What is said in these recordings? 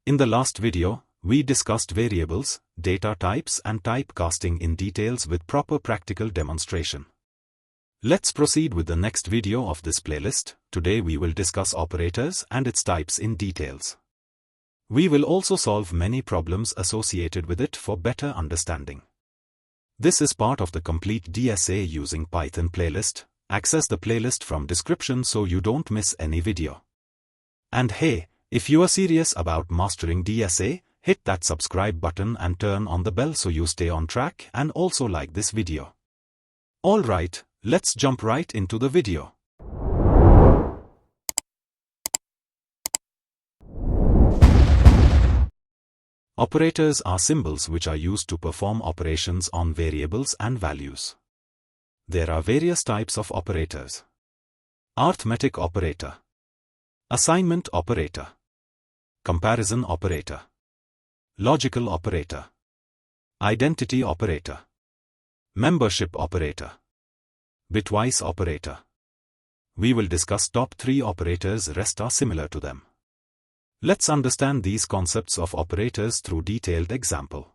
In the last video, we discussed variables, data types and typecasting in details with proper practical demonstration. Let's proceed with the next video of this playlist. Today we will discuss operators and its types in details. We will also solve many problems associated with it for better understanding. This is part of the complete DSA using Python playlist. Access the playlist from description so you don't miss any video. And hey, if you are serious about mastering DSA, hit that subscribe button and turn on the bell so you stay on track, and also like this video. Alright, let's jump right into the video. Operators are symbols which are used to perform operations on variables and values. There are various types of operators. Arithmetic operator, assignment operator, comparison operator, logical operator, identity operator, membership operator, bitwise operator. We will discuss top 3 operators, rest are similar to them. Let's understand these concepts of operators through detailed example.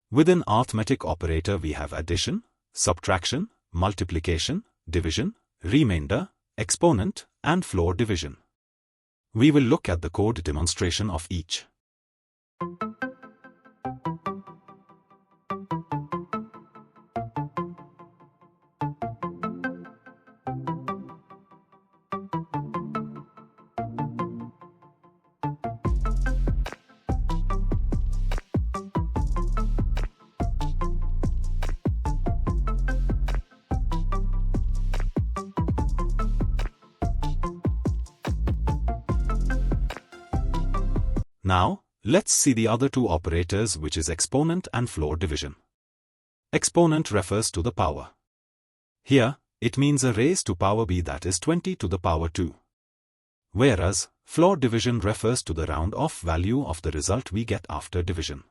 Within arithmetic operator we have addition, subtraction, multiplication, division, remainder, exponent, and floor division. We will look at the code demonstration of each. Now, let's see the other 2 operators, which is exponent and floor division. Exponent refers to the power. Here, it means a raised to power b, that is 20 to the power 2. Whereas, floor division refers to the round-off value of the result we get after division.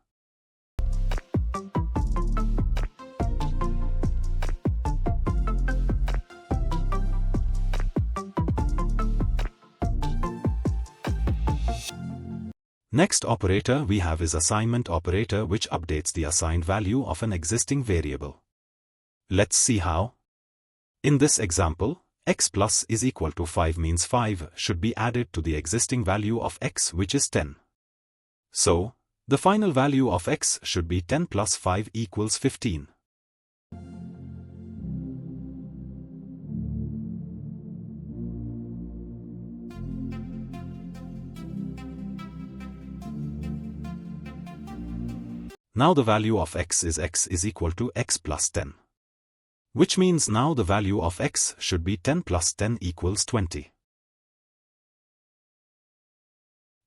Next operator we have is assignment operator, which updates the assigned value of an existing variable. Let's see how. In this example, x plus is equal to 5 means 5 should be added to the existing value of x, which is 10. So, the final value of x should be 10 plus 5 equals 15. Now the value of x is equal to x plus 10. Which means now the value of x should be 10 plus 10 equals 20.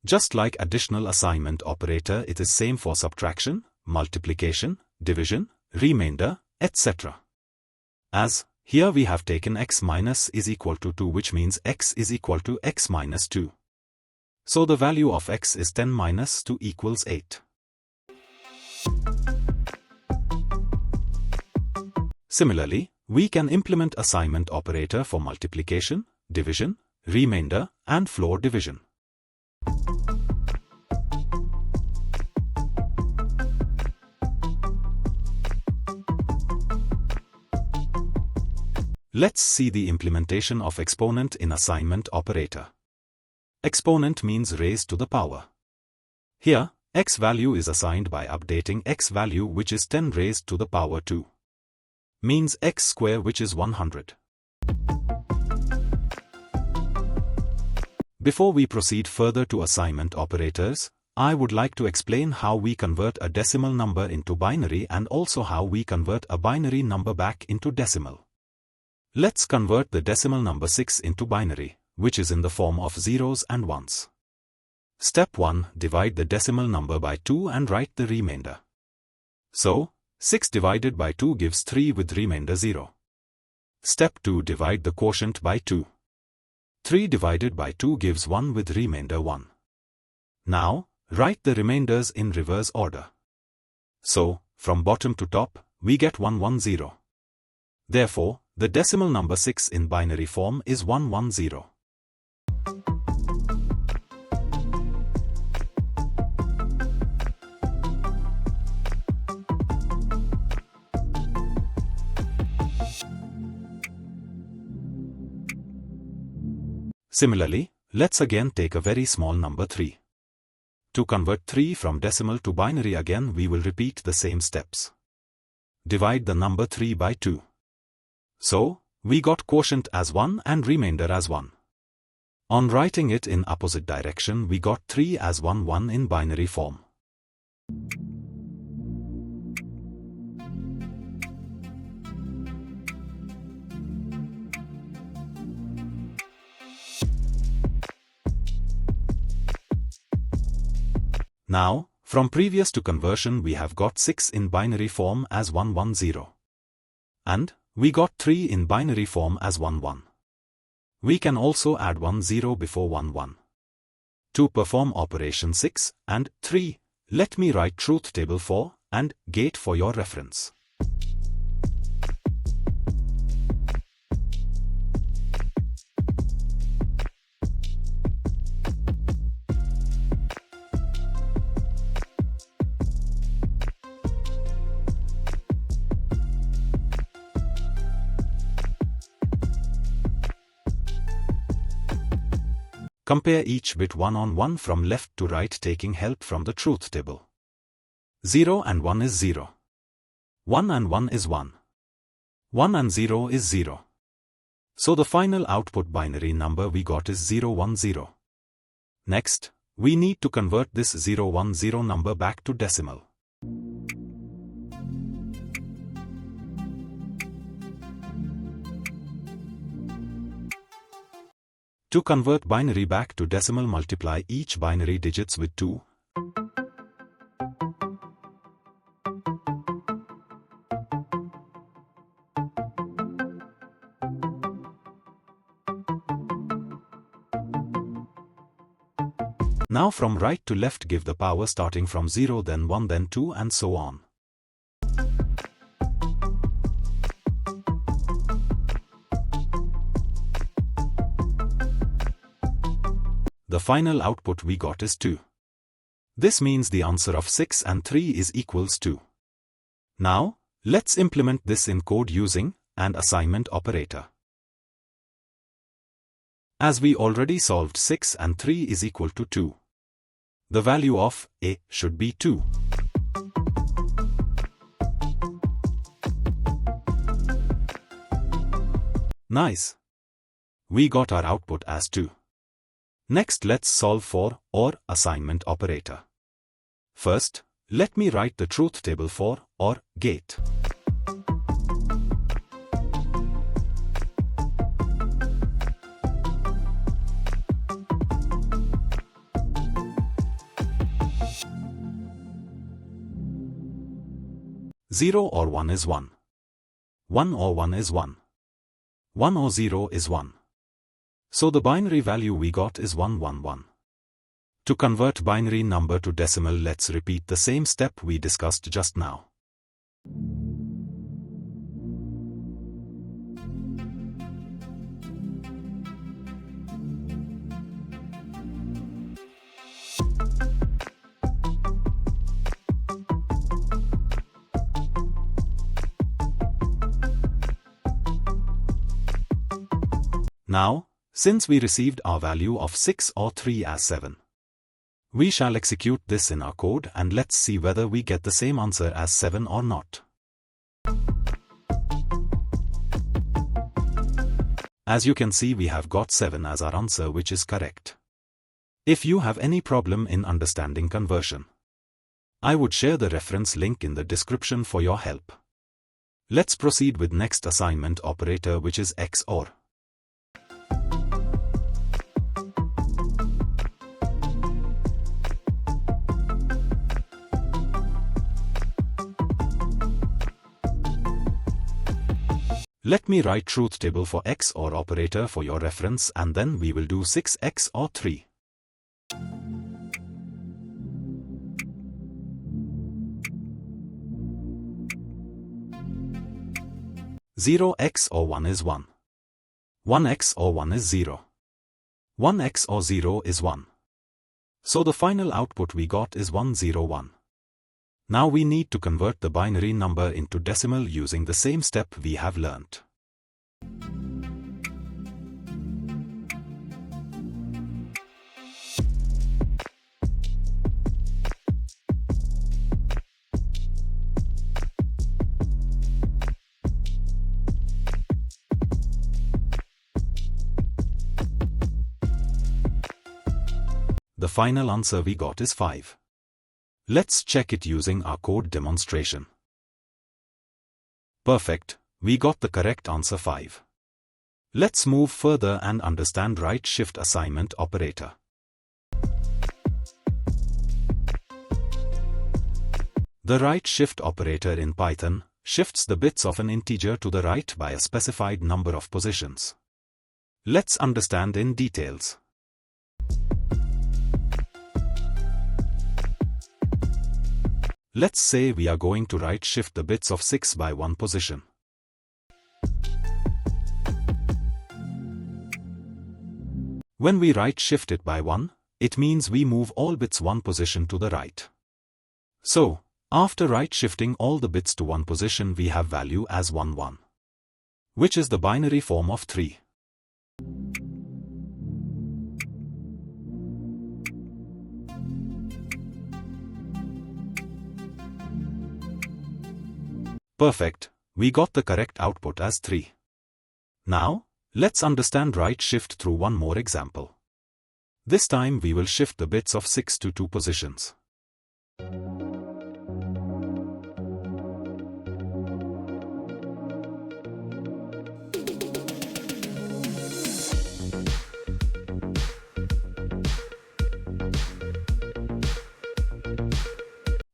Just like additional assignment operator, it is same for subtraction, multiplication, division, remainder, etc. As, here we have taken x minus is equal to 2, which means x is equal to x minus 2. So the value of x is 10 minus 2 equals 8. Similarly, we can implement assignment operator for multiplication, division, remainder, and floor division. Let's see the implementation of exponent in assignment operator. Exponent means raised to the power. Here, x value is assigned by updating x value, which is 10 raised to the power 2. Means x square, which is 100. Before we proceed further to assignment operators, I would like to explain how we convert a decimal number into binary and also how we convert a binary number back into decimal. Let's convert the decimal number 6 into binary, which is in the form of zeros and ones. Step 1. Divide the decimal number by 2 and write the remainder. So, 6 divided by 2 gives 3 with remainder 0. Step 2. Divide the quotient by 2. 3 divided by 2 gives 1 with remainder 1. Now, write the remainders in reverse order. So, from bottom to top, we get 110. Therefore, the decimal number 6 in binary form is 110. Similarly, let's again take a very small number 3. To convert 3 from decimal to binary again we will repeat the same steps. Divide the number 3 by 2. So, we got quotient as 1 and remainder as 1. On writing it in opposite direction we got 3 as 1 1 in binary form. Now, from previous to conversion we have got 6 in binary form as 1 1 0. And, we got 3 in binary form as 1 1. We can also add 1 0 before 1 1. To perform operation 6 and 3, let me write truth table for and gate for your reference. Compare each bit one on one from left to right taking help from the truth table. 0 and 1 is 0. 1 and 1 is 1. 1 and 0 is 0. So the final output binary number we got is 0 1 0. Next, we need to convert this 0 1 0 number back to decimal. To convert binary back to decimal, multiply each binary digits with 2. Now from right to left give the power starting from 0 then 1 then 2 and so on. The final output we got is 2. This means the answer of 6 and 3 is equals 2. Now, let's implement this in code using an assignment operator. As we already solved 6 and 3 is equal to 2. The value of a should be 2. Nice. We got our output as 2. Next let's solve for OR assignment operator. First, let me write the truth table for OR gate. Zero or 1 is 1. 1 or 1 is 1. 1 or 0 is 1. So the binary value we got is 1 1 1. To convert binary number to decimal, let's repeat the same step we discussed just now. Now, since we received our value of 6 or 3 as 7, we shall execute this in our code and let's see whether we get the same answer as 7 or not. As you can see, we have got 7 as our answer, which is correct. If you have any problem in understanding conversion, I would share the reference link in the description for your help. Let's proceed with next assignment operator, which is XOR. Let me write truth table for XOR operator for your reference and then we will do 6 XOR 3. Zero XOR 1 is 1. 1 XOR 1 is 0. 1 XOR 0 is 1. So the final output we got is 1 0 1. Now we need to convert the binary number into decimal using the same step we have learnt. final answer we got is 5. Let's check it using our code demonstration. Perfect, we got the correct answer 5. Let's move further and understand right shift assignment operator. The right shift operator in Python shifts the bits of an integer to the right by a specified number of positions. Let's understand in details. Let's say we are going to right shift the bits of 6 by 1 position. When we right shift it by 1, it means we move all bits 1 position to the right. So, after right shifting all the bits to 1 position, we have value as 1 1, which is the binary form of 3. Perfect, we got the correct output as 3. Now, let's understand right shift through one more example. This time we will shift the bits of 6 to 2 positions.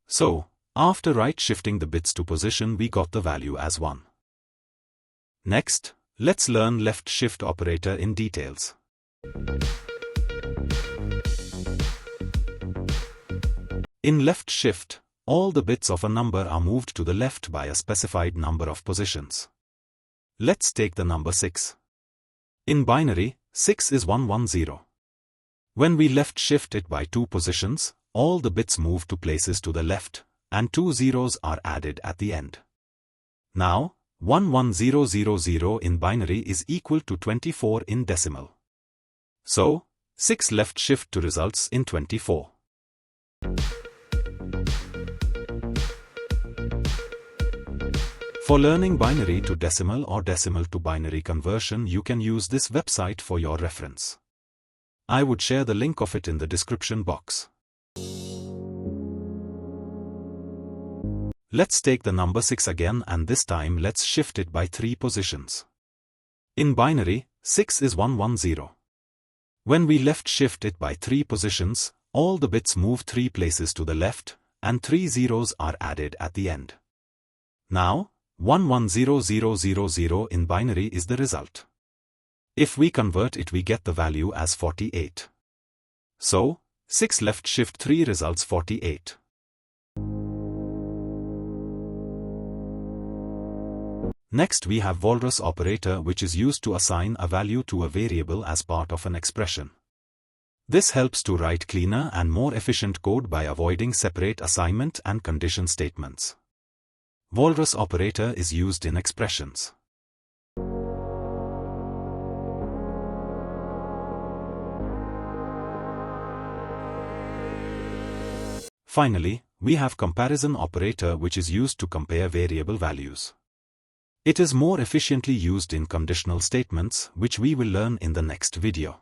So, after right shifting the bits to position, we got the value as 1. Next, let's learn left shift operator in details. In left shift, all the bits of a number are moved to the left by a specified number of positions. Let's take the number 6. In binary, 6 is 110. When we left shift it by 2 positions, all the bits move to places to the left, and 2 zeros are added at the end. Now, 11000 in binary is equal to 24 in decimal. So, 6 left shift to results in 24. For learning binary to decimal or decimal to binary conversion, you can use this website for your reference. I would share the link of it in the description box. Let's take the number 6 again, and this time let's shift it by 3 positions. In binary, 6 is 110. When we left shift it by 3 positions, all the bits move 3 places to the left, and 3 zeros are added at the end. Now, 110000 in binary is the result. If we convert it, we get the value as 48. So, 6 left shift 3 results 48. Next we have Walrus Operator, which is used to assign a value to a variable as part of an expression. This helps to write cleaner and more efficient code by avoiding separate assignment and condition statements. Walrus Operator is used in expressions. Finally, we have Comparison Operator, which is used to compare variable values. It is more efficiently used in conditional statements, which we will learn in the next video.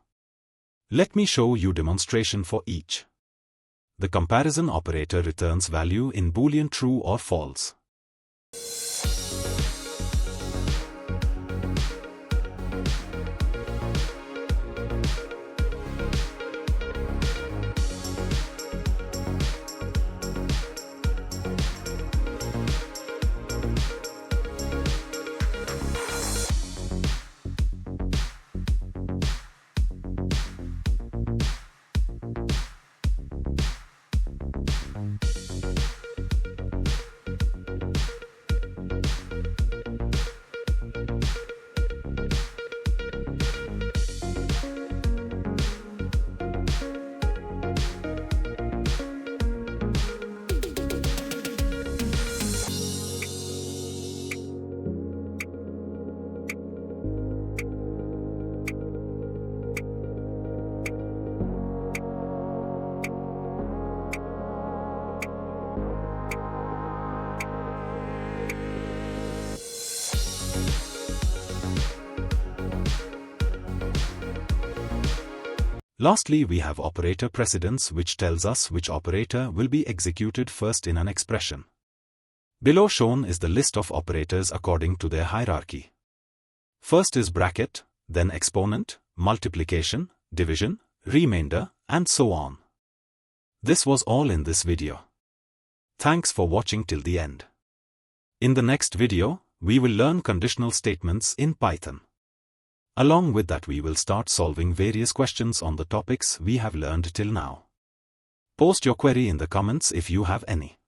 Let me show you demonstration for each. The comparison operator returns value in Boolean true or false. Lastly, we have operator precedence, which tells us which operator will be executed first in an expression. Below shown is the list of operators according to their hierarchy. First is bracket, then exponent, multiplication, division, remainder, and so on. This was all in this video. Thanks for watching till the end. In the next video, we will learn conditional statements in Python. Along with that, we will start solving various questions on the topics we have learned till now. Post your query in the comments if you have any.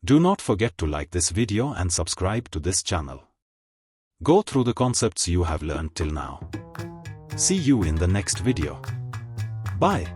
Do not forget to like this video and subscribe to this channel. Go through the concepts you have learned till now. See you in the next video. Bye.